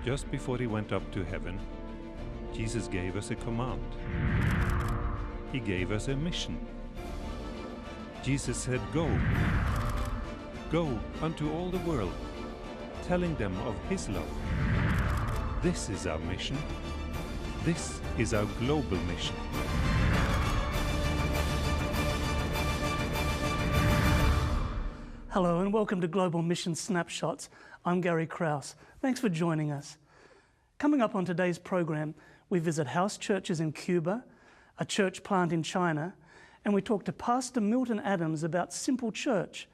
Just before he went up to heaven, Jesus gave us a command. He gave us a mission. Jesus said, "Go. Go unto all the world, telling them of His love." This is our mission. This is our global mission. Hello and welcome to Global Mission Snapshots. I'm Gary Krause. Thanks for joining us. Coming up on today's program, we visit house churches in Cuba, a church plant in China, and we talk to Pastor Milton Adams about Simple Church,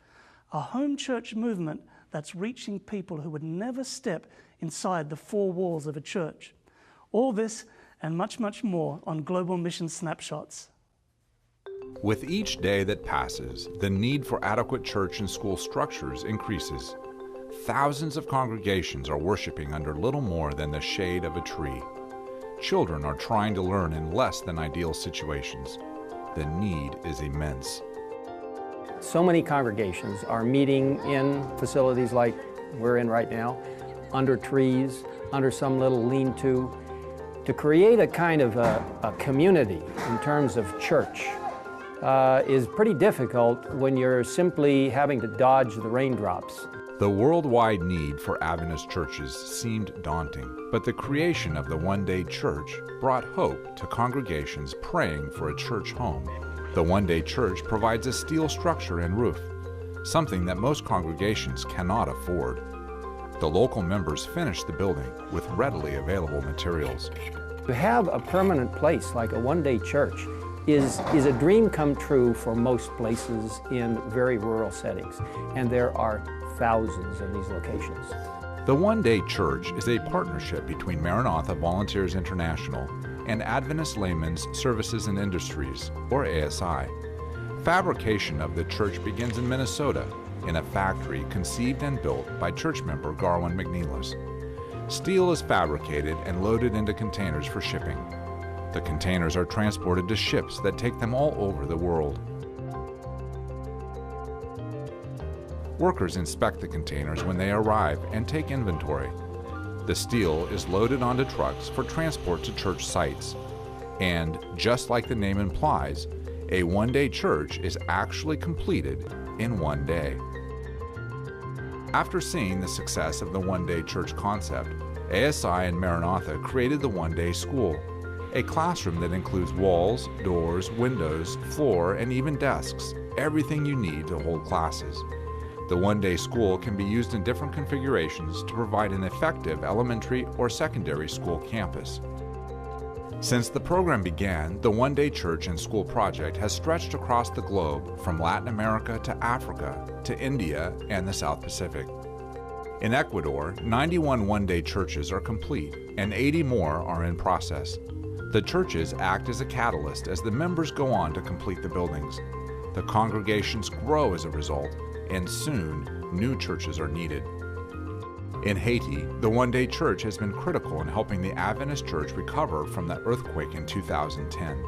a home church movement that's reaching people who would never step inside the four walls of a church. All this and much, much more on Global Mission Snapshots. With each day that passes, the need for adequate church and school structures increases. Thousands of congregations are worshiping under little more than the shade of a tree. Children are trying to learn in less than ideal situations. The need is immense. So many congregations are meeting in facilities like we're in right now, under trees, under some little lean-to, to create a kind of a community in terms of church. Is pretty difficult when you're simply having to dodge the raindrops. The worldwide need for Adventist churches seemed daunting, but the creation of the One-Day Church brought hope to congregations praying for a church home. The One-Day Church provides a steel structure and roof, something that most congregations cannot afford. The local members finished the building with readily available materials. To have a permanent place like a One-Day Church is a dream come true for most places in very rural settings, and there are thousands of these locations. The One-Day Church is a partnership between Maranatha Volunteers International and Adventist Laymen's Services and Industries, or ASI. Fabrication of the church begins in Minnesota in a factory conceived and built by church member Garwin McNeilis. Steel is fabricated and loaded into containers for shipping. The containers are transported to ships that take them all over the world. Workers inspect the containers when they arrive and take inventory. The steel is loaded onto trucks for transport to church sites. And just like the name implies, a one-day church is actually completed in one day. After seeing the success of the one-day church concept, ASI and Maranatha created the one-day school, a classroom that includes walls, doors, windows, floor, and even desks, everything you need to hold classes. The one-day school can be used in different configurations to provide an effective elementary or secondary school campus. Since the program began, the One-Day Church and School project has stretched across the globe from Latin America to Africa to India and the South Pacific. In Ecuador, 91 one-day churches are complete and 80 more are in process. The churches act as a catalyst as the members go on to complete the buildings. The congregations grow as a result, and soon new churches are needed. In Haiti, the One-Day Church has been critical in helping the Adventist Church recover from the earthquake in 2010.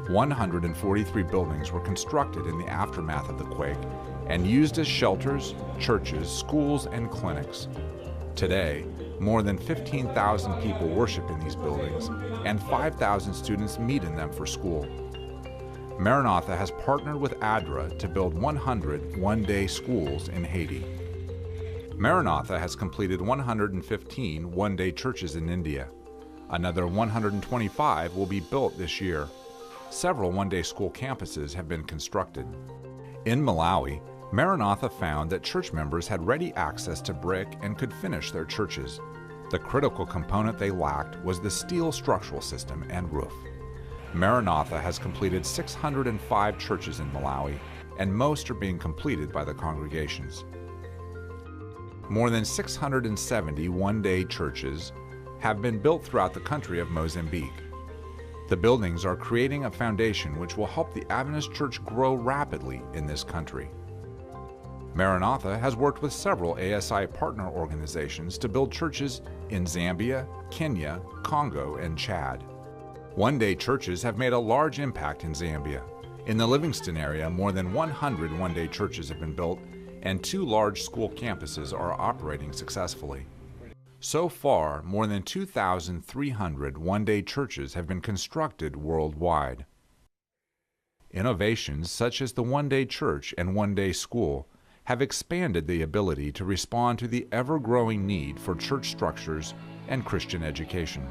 143 buildings were constructed in the aftermath of the quake and used as shelters, churches, schools, and clinics. Today, more than 15,000 people worship in these buildings, and 5,000 students meet in them for school. Maranatha has partnered with ADRA to build 100 one-day schools in Haiti. Maranatha has completed 115 one-day churches in India. Another 125 will be built this year. Several one-day school campuses have been constructed. In Malawi, Maranatha found that church members had ready access to brick and could finish their churches. The critical component they lacked was the steel structural system and roof. Maranatha has completed 605 churches in Malawi, and most are being completed by the congregations. More than 670 one-day churches have been built throughout the country of Mozambique. The buildings are creating a foundation which will help the Adventist Church grow rapidly in this country. Maranatha has worked with several ASI partner organizations to build churches in Zambia, Kenya, Congo, and Chad. One-day churches have made a large impact in Zambia. In the Livingston area, more than 100 one-day churches have been built, and 2 large school campuses are operating successfully. So far, more than 2,300 one-day churches have been constructed worldwide. Innovations such as the one-day church and one-day school have expanded the ability to respond to the ever-growing need for church structures and Christian education.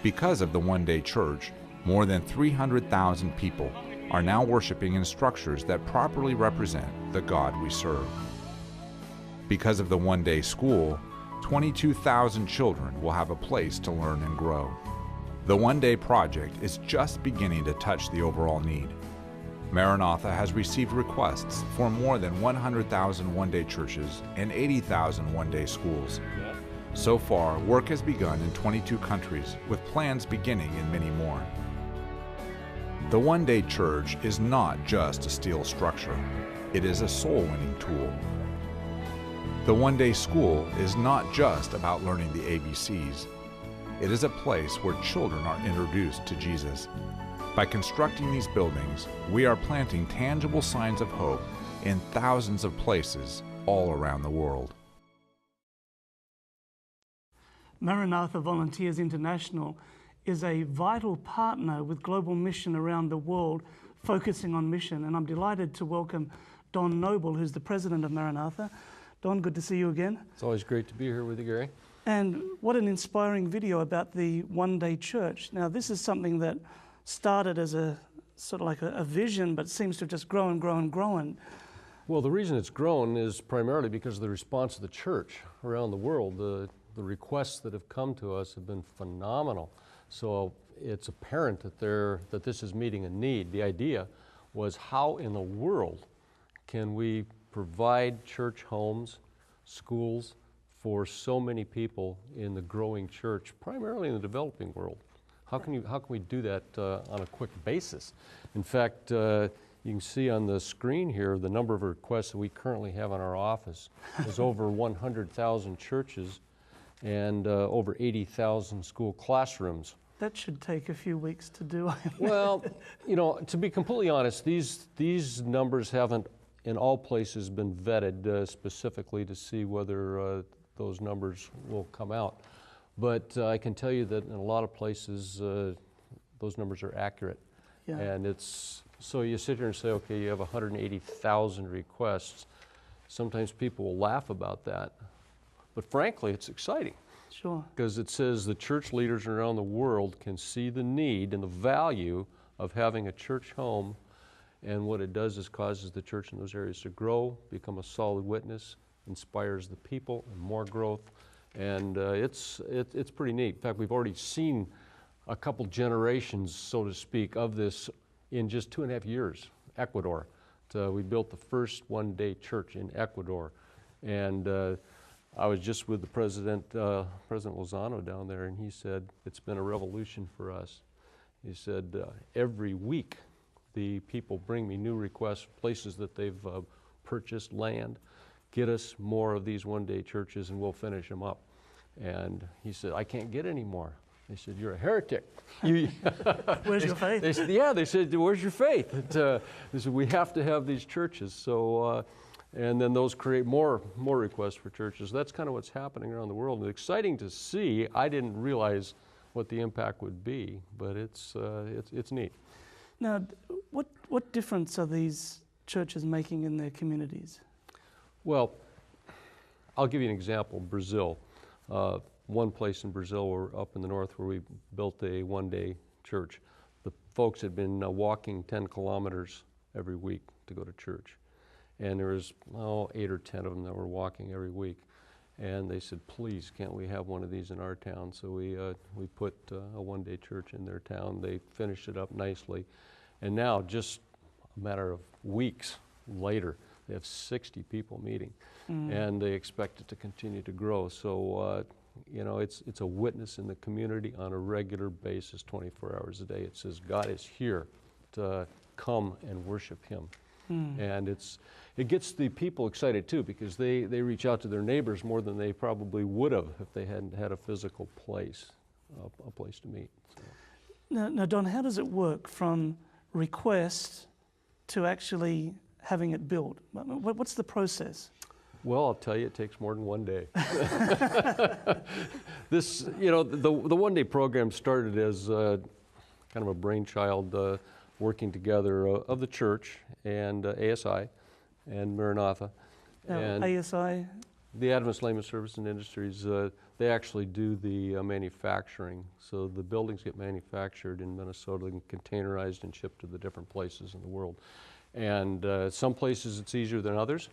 Because of the one-day church, more than 300,000 people are now worshiping in structures that properly represent the God we serve. Because of the one-day school, 22,000 children will have a place to learn and grow. The One Day Project is just beginning to touch the overall need. Maranatha has received requests for more than 100,000 one-day churches and 80,000 one-day schools. So far, work has begun in 22 countries, with plans beginning in many more. The one-day church is not just a steel structure. It is a soul-winning tool. The one-day school is not just about learning the ABCs. It is a place where children are introduced to Jesus. By constructing these buildings, we are planting tangible signs of hope in thousands of places all around the world. Maranatha Volunteers International is a vital partner with Global Mission around the world, focusing on mission. And I'm delighted to welcome Don Noble, who's the president of Maranatha. Don, good to see you again. It's always great to be here with you, Gary. And what an inspiring video about the one-day church. Now, this is something that started as a sort of like a vision, but seems to have just grown and grown and grown. Well, the reason it's grown is primarily because of the response of the church around the world. The requests that have come to us have been phenomenal. So it's apparent that this is meeting a need. The idea was, how in the world can we provide church homes, schools for so many people in the growing church, primarily in the developing world? How can we do that on a quick basis? In fact, you can see on the screen here the number of requests that we currently have in our office. There's over 100,000 churches and over 80,000 school classrooms. That should take a few weeks to do. Well, you know, to be completely honest, these numbers haven't in all places been vetted specifically to see whether those numbers will come out. But I can tell you that in a lot of places, those numbers are accurate. Yeah. And so you sit here and say, okay, you have 180,000 requests. Sometimes people will laugh about that. But frankly, it's exciting. Sure. Because it says the church leaders around the world can see the need and the value of having a church home. And what it does is causes the church in those areas to grow, become a solid witness, inspires the people, and more growth. And it's pretty neat. In fact, we've already seen a couple generations, so to speak, of this in just 2.5 years. Ecuador. We built the first one-day church in Ecuador. And I was just with the President Lozano down there, and he said, it's been a revolution for us. He said, every week the people bring me new requests, places that they've purchased land. Get us more of these one-day churches and we'll finish them up. And he said, I can't get any more. They said, you're a heretic. Where's your faith? They said, yeah, they said, where's your faith? They said, we have to have these churches. So, and then those create more requests for churches. That's kind of what's happening around the world. And it's exciting to see. I didn't realize what the impact would be, but it's neat. Now, what difference are these churches making in their communities? Well, I'll give you an example. Brazil. One place in Brazil, we're up in the north, where we built a one-day church. The folks had been walking 10 kilometers every week to go to church. And there was 8 or 10 of them that were walking every week. And they said, please, can't we have one of these in our town? So we put a one-day church in their town. They finished it up nicely. And now, just a matter of weeks later, they have 60 people meeting. And they expect it to continue to grow. So, you know, it's a witness in the community on a regular basis, 24 hours a day. It says God is here to come and worship Him. And it gets the people excited too, because they reach out to their neighbors more than they probably would have if they hadn't had a physical place, a place to meet. So. Now, Don, how does it work from request to actually having it built? What's the process? Well, I'll tell you, it takes more than one day. This, you know, the one-day program started as kind of a brainchild working together of the church and ASI and Maranatha. And ASI? the Adventist Layman Service and Industries, they actually do the manufacturing. So the buildings get manufactured in Minnesota and containerized and shipped to the different places in the world. And some places it's easier than others.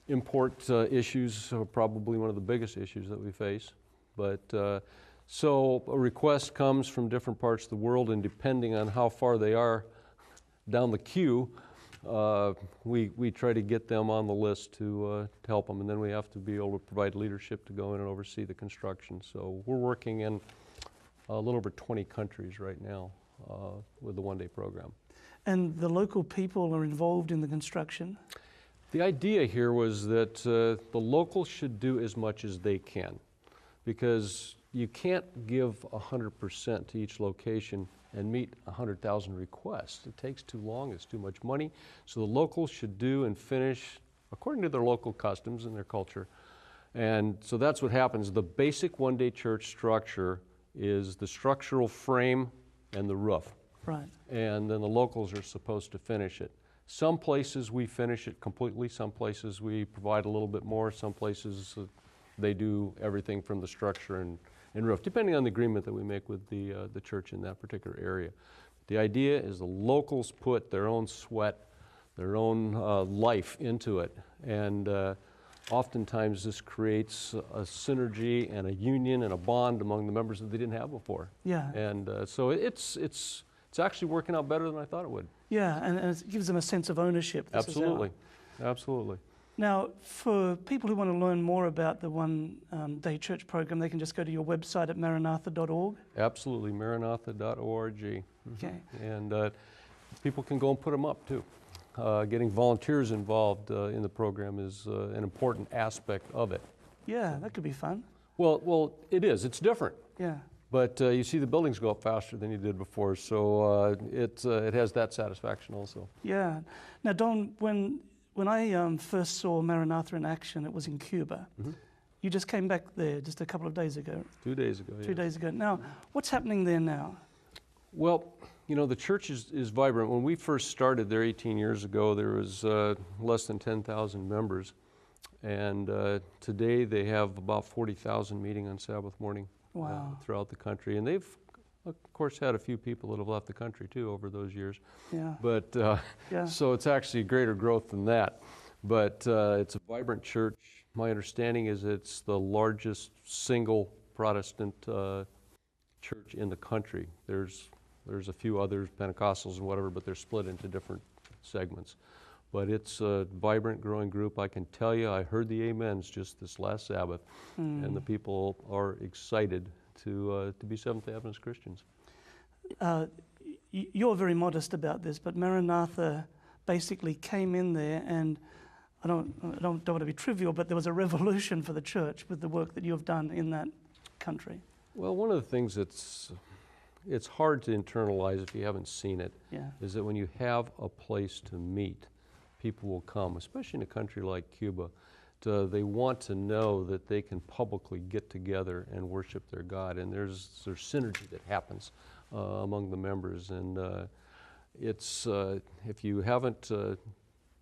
Import issues are probably one of the biggest issues that we face. But so a request comes from different parts of the world, and depending on how far they are down the queue, we try to get them on the list to help them, and then we have to be able to provide leadership to go in and oversee the construction. So we're working in a little over 20 countries right now with the one-day program. And the local people are involved in the construction? The idea here was that the locals should do as much as they can, because you can't give 100% to each location and meet 100,000 requests. It takes too long, it's too much money. So the locals should do and finish according to their local customs and their culture. And so that's what happens. The basic one-day church structure is the structural frame and the roof. Right. And then the locals are supposed to finish it. Some places we finish it completely, some places we provide a little bit more, some places they do everything from the structure and roof, depending on the agreement that we make with the church in that particular area. The idea is the locals put their own sweat, their own life into it, and oftentimes this creates a synergy and a union and a bond among the members that they didn't have before. Yeah. And so it's actually working out better than I thought it would. Yeah, and it gives them a sense of ownership. Absolutely, absolutely. Now, for people who want to learn more about the one-day church program, they can just go to your website at maranatha.org? Absolutely, maranatha.org. Okay. And people can go and put them up too. Getting volunteers involved in the program is an important aspect of it. Yeah, that could be fun. Well, it is. It's different. Yeah. But you see the buildings go up faster than you did before, so it has that satisfaction also. Yeah. Now, Don, when I first saw Maranatha in action, it was in Cuba. Mm-hmm. You just came back there just a couple of days ago. 2 days ago, 2 days ago. Now, what's happening there now? Well, you know, the church is vibrant. When we first started there 18 years ago, there was less than 10,000 members. And today they have about 40,000 meeting on Sabbath morning. Wow. Throughout the country. And they've, of course, had a few people that have left the country, too, over those years. Yeah. But yeah. So it's actually greater growth than that. But it's a vibrant church. My understanding is it's the largest single Protestant church in the country. There's a few others, Pentecostals and whatever, but they're split into different segments. But it's a vibrant, growing group. I can tell you, I heard the amens just this last Sabbath, and the people are excited to be Seventh-day Adventist Christians. You're very modest about this, but Maranatha basically came in there, and I don't want to be trivial, but there was a revolution for the church with the work that you have done in that country. Well, one of the things it's hard to internalize if you haven't seen it, is that when you have a place to meet, people will come, especially in a country like Cuba. They want to know that they can publicly get together and worship their God, and there's synergy that happens among the members. And it's if you haven't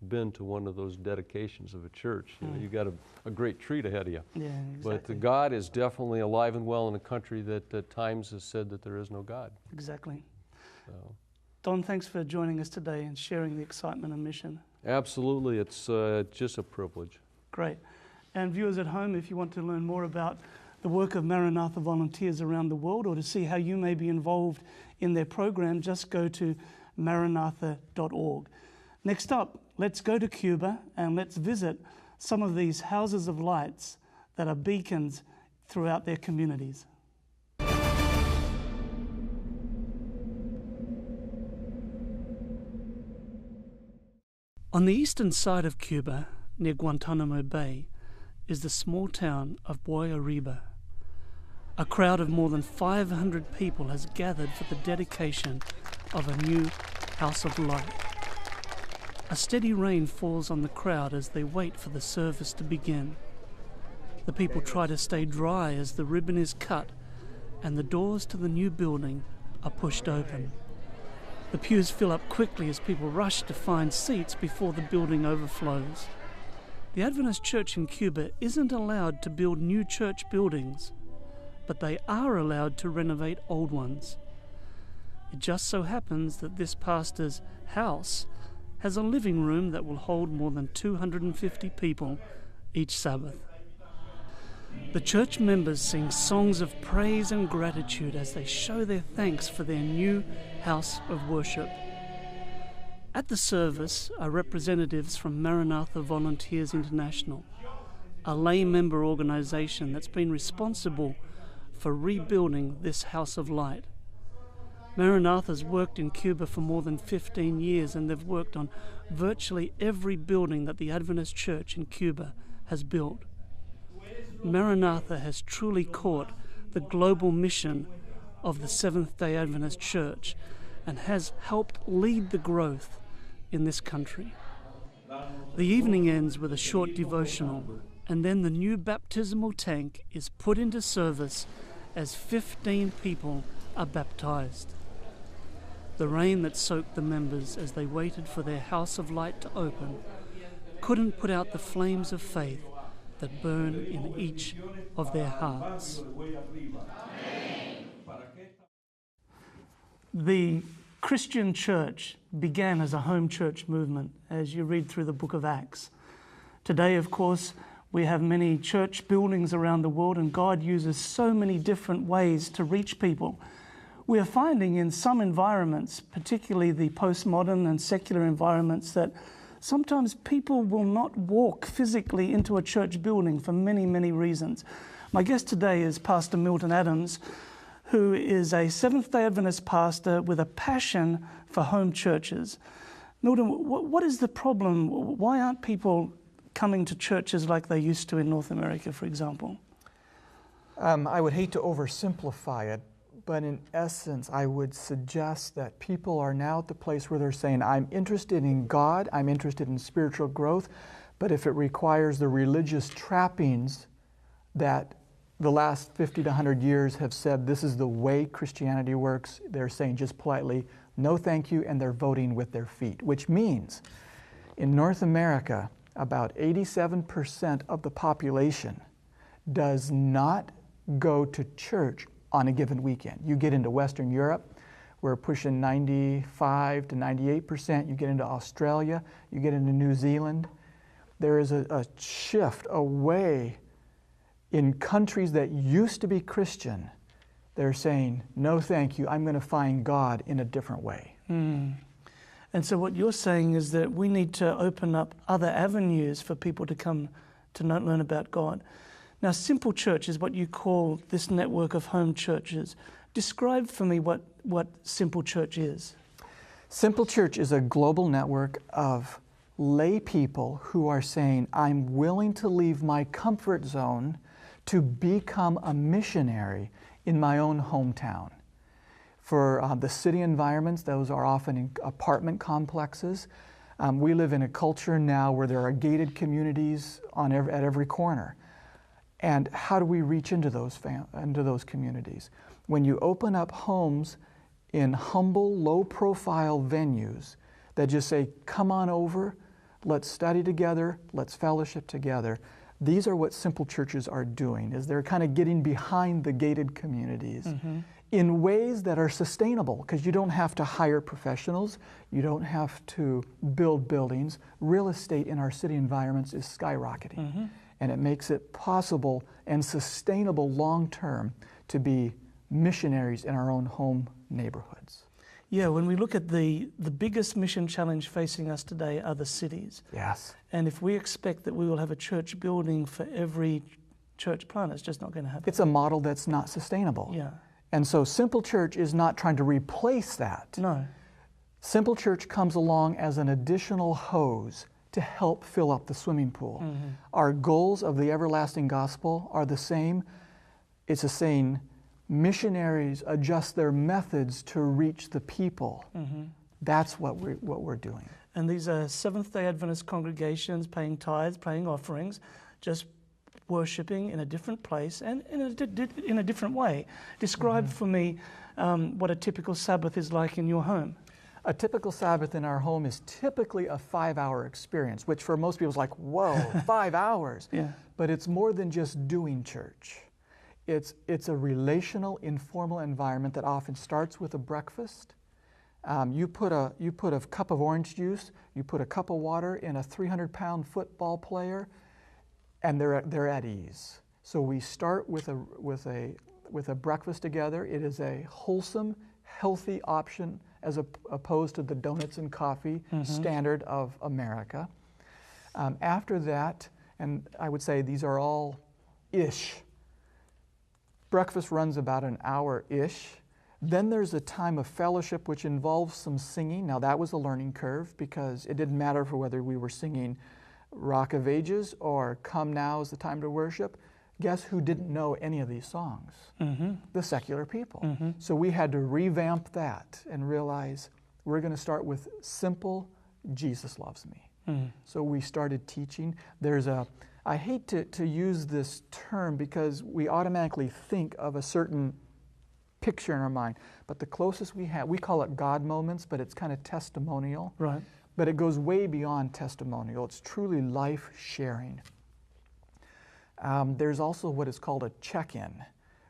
been to one of those dedications of a church, you got a great treat ahead of you. Yeah, exactly. But God is definitely alive and well in a country that at times has said that there is no God. Exactly. So. Don, thanks for joining us today and sharing the excitement and mission. Absolutely, it's just a privilege. Great. And viewers at home, if you want to learn more about the work of Maranatha volunteers around the world, or to see how you may be involved in their program, just go to maranatha.org. Next up, let's go to Cuba and let's visit some of these houses of lights that are beacons throughout their communities. On the eastern side of Cuba, near Guantanamo Bay, is the small town of Boyariba. A crowd of more than 500 people has gathered for the dedication of a new house of light. A steady rain falls on the crowd as they wait for the service to begin. The people try to stay dry as the ribbon is cut and the doors to the new building are pushed open. The pews fill up quickly as people rush to find seats before the building overflows. The Adventist Church in Cuba isn't allowed to build new church buildings, but they are allowed to renovate old ones. It just so happens that this pastor's house has a living room that will hold more than 250 people each Sabbath. The church members sing songs of praise and gratitude as they show their thanks for their new house of worship. At the service are representatives from Maranatha Volunteers International, a lay member organization that's been responsible for rebuilding this house of light. Maranatha's worked in Cuba for more than 15 years, and they've worked on virtually every building that the Adventist Church in Cuba has built. Maranatha has truly caught the global mission of the Seventh-day Adventist Church and has helped lead the growth in this country. The evening ends with a short devotional, and then the new baptismal tank is put into service as 15 people are baptized. The rain that soaked the members as they waited for their house of light to open couldn't put out the flames of faith that burn in each of their hearts. The Christian church began as a home church movement, as you read through the book of Acts. Today, of course, we have many church buildings around the world, and God uses so many different ways to reach people. We are finding in some environments, particularly the postmodern and secular environments, that sometimes people will not walk physically into a church building for many, many reasons. My guest today is Pastor Milton Adams, who is a Seventh-day Adventist pastor with a passion for home churches. Milton, what is the problem? Why aren't people coming to churches like they used to in North America, for example? I would hate to oversimplify it, but in essence, I would suggest that people are now at the place where they're saying, I'm interested in God, I'm interested in spiritual growth, but if it requires the religious trappings that the last 50 to 100 years have said this is the way Christianity works, they're saying just politely, no thank you, and they're voting with their feet, which means in North America, about 87% of the population does not go to church on a given weekend. You get into Western Europe, we're pushing 95 to 98%. You get into Australia, you get into New Zealand. There is a shift away in countries that used to be Christian. They're saying, no thank you, I'm going to find God in a different way. And so what you're saying is that we need to open up other avenues for people to come to learn about God. Now, Simple Church is what you call this network of home churches. Describe for me what Simple Church is. Simple Church is a global network of lay people who are saying, I'm willing to leave my comfort zone to become a missionary in my own hometown. For the city environments, those are often in apartment complexes. We live in a culture now where there are gated communities at every corner. And how do we reach into those communities? When you open up homes in humble, low-profile venues that just say, come on over, let's study together, let's fellowship together. These are what Simple Churches are doing, is they're kind of getting behind the gated communities in ways that are sustainable, because you don't have to hire professionals, you don't have to build buildings. Real estate in our city environments is skyrocketing. And it makes it possible and sustainable long-term to be missionaries in our own home neighborhoods. Yeah, when we look at the biggest mission challenge facing us today are the cities. Yes. And if we expect that we will have a church building for every church plant, it's just not going to happen. It's a model that's not sustainable. Yeah. And so Simple Church is not trying to replace that. No. Simple Church comes along as an additional hose to help fill up the swimming pool. Our goals of the everlasting gospel are the same. It's a saying, missionaries adjust their methods to reach the people. That's what we're doing. And these are Seventh-day Adventist congregations paying tithes, paying offerings, just worshipping in a different place and in a different way. Describe for me what a typical Sabbath is like in your home. A typical Sabbath in our home is typically a 5-hour experience, which for most people is like, whoa, 5 hours. Yeah. But it's more than just doing church. It's a relational, informal environment that often starts with a breakfast. You put a cup of orange juice, you put a cup of water in a 300-pound football player, and they're at ease. So we start with a breakfast together. It is a wholesome, healthy option as opposed to the donuts and coffee standard of America. After that, and I would say these are all ish. Breakfast runs about an hour-ish. Then there's a time of fellowship which involves some singing. Now that was a learning curve because it didn't matter for whether we were singing Rock of Ages or Come Now is the Time to Worship. Guess who didn't know any of these songs? The secular people. So we had to revamp that and realize we're going to start with simple, Jesus loves me. So we started teaching. I hate to use this term because we automatically think of a certain picture in our mind, but the closest we have, we call it God moments, but it's kind of testimonial. Right. But it goes way beyond testimonial. It's truly life sharing. There's also what is called a check-in,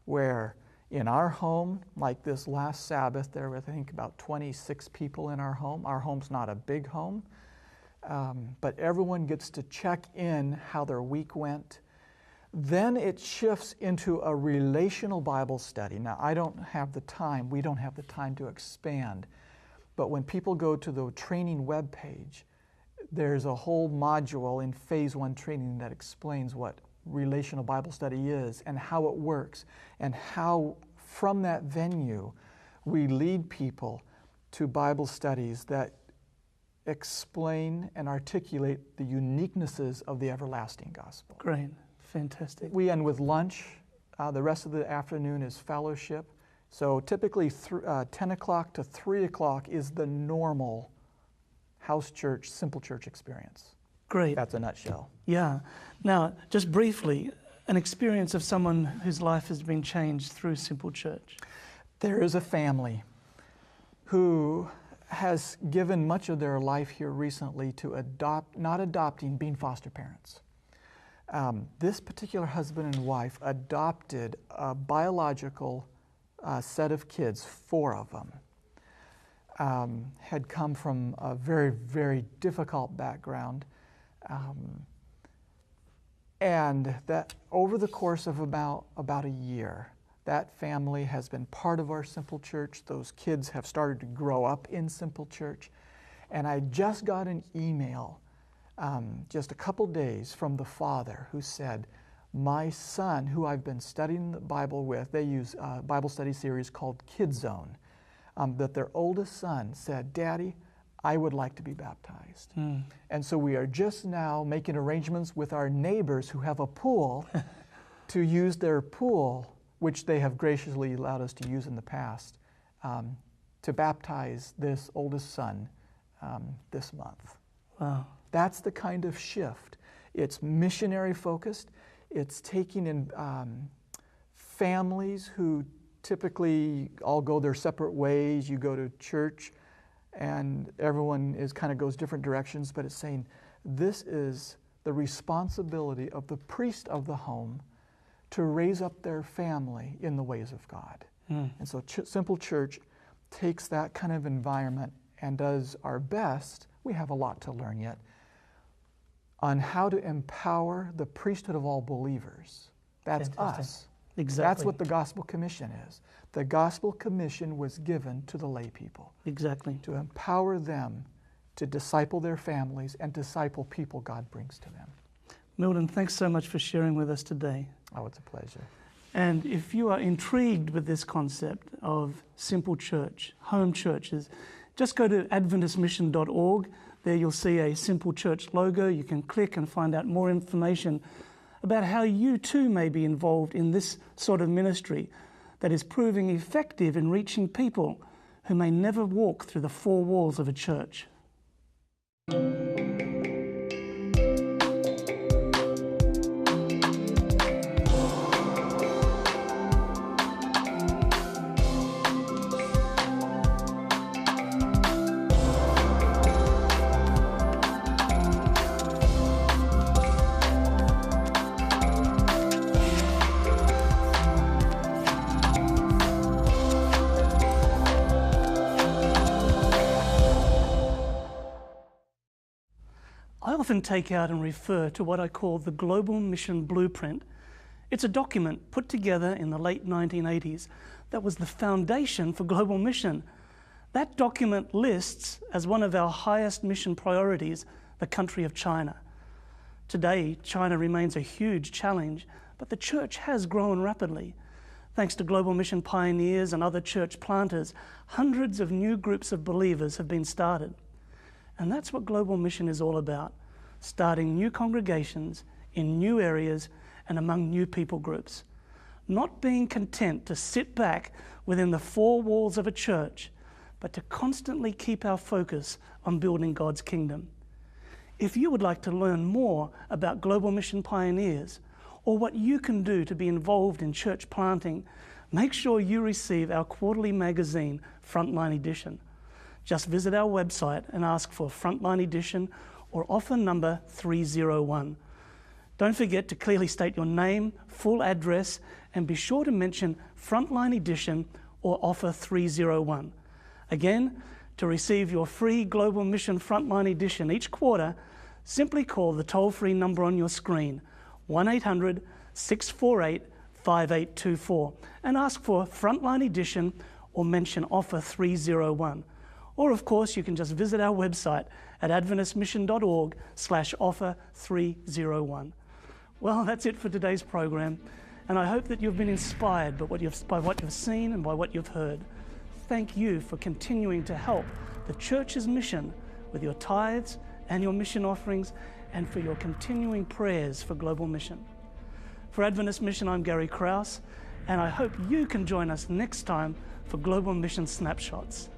where in our home, like this last Sabbath, there were I think about 26 people in our home. Our home's not a big home, but everyone gets to check in how their week went. Then it shifts into a relational Bible study. Now, I don't have the time, we don't have the time to expand, but when people go to the training webpage, there's a whole module in Phase 1 training that explains what relational Bible study is and how it works, and how from that venue we lead people to Bible studies that explain and articulate the uniquenesses of the everlasting gospel. Great. Fantastic. We end with lunch. The rest of the afternoon is fellowship. So typically 10 o'clock to 3 o'clock is the normal house church, simple church experience. Great. That's a nutshell. Yeah. Now, just briefly, an experience of someone whose life has been changed through simple church. There is a family who has given much of their life here recently to being foster parents. This particular husband and wife adopted a biological set of kids, 4 of them. Had come from a very, very difficult background. And that over the course of about a year, that family has been part of our Simple Church. Those kids have started to grow up in Simple Church. And I just got an email just a couple days from the father who said, my son, who I've been studying the Bible with, they use a Bible study series called Kid Zone, that their oldest son said, Daddy, I would like to be baptized. And so we are just now making arrangements with our neighbors who have a pool to use their pool, which they have graciously allowed us to use in the past, to baptize this oldest son this month. Wow. That's the kind of shift. It's missionary focused. It's taking in families who typically all go their separate ways. You go to church and everyone kind of goes different directions, but it's saying this is the responsibility of the priest of the home to raise up their family in the ways of God. And so Simple Church takes that kind of environment and does our best. We have a lot to learn yet on how to empower the priesthood of all believers. That's Fantastic. us. Exactly. That's what the Gospel Commission is. The Gospel Commission was given to the lay people. Exactly. To empower them to disciple their families and disciple people God brings to them. Milton, thanks so much for sharing with us today. Oh, it's a pleasure. And if you are intrigued with this concept of simple church, home churches, just go to adventistmission.org. There you'll see a Simple Church logo. You can click and find out more information about how you too may be involved in this sort of ministry that is proving effective in reaching people who may never walk through the 4 walls of a church. I often take out and refer to what I call the Global Mission Blueprint. It's a document put together in the late 1980s that was the foundation for global mission. That document lists as one of our highest mission priorities the country of China. Today, China remains a huge challenge, but the church has grown rapidly. Thanks to global mission pioneers and other church planters, hundreds of new groups of believers have been started. And that's what global mission is all about, starting new congregations in new areas and among new people groups. Not being content to sit back within the four walls of a church, but to constantly keep our focus on building God's kingdom. If you would like to learn more about global mission pioneers or what you can do to be involved in church planting, make sure you receive our quarterly magazine, Frontline Edition. Just visit our website and ask for Frontline Edition or offer number 301. Don't forget to clearly state your name, full address, and be sure to mention Frontline Edition or offer 301. Again, to receive your free Global Mission Frontline Edition each quarter, simply call the toll-free number on your screen, 1-800-648-5824, and ask for Frontline Edition or mention offer 301. Or, of course, you can just visit our website at adventistmission.org/offer 301. Well, that's it for today's program, and I hope that you've been inspired by what you've seen and by what you've heard. Thank you for continuing to help the church's mission with your tithes and your mission offerings, and for your continuing prayers for global mission. For Adventist Mission, I'm Gary Krause, and I hope you can join us next time for Global Mission Snapshots.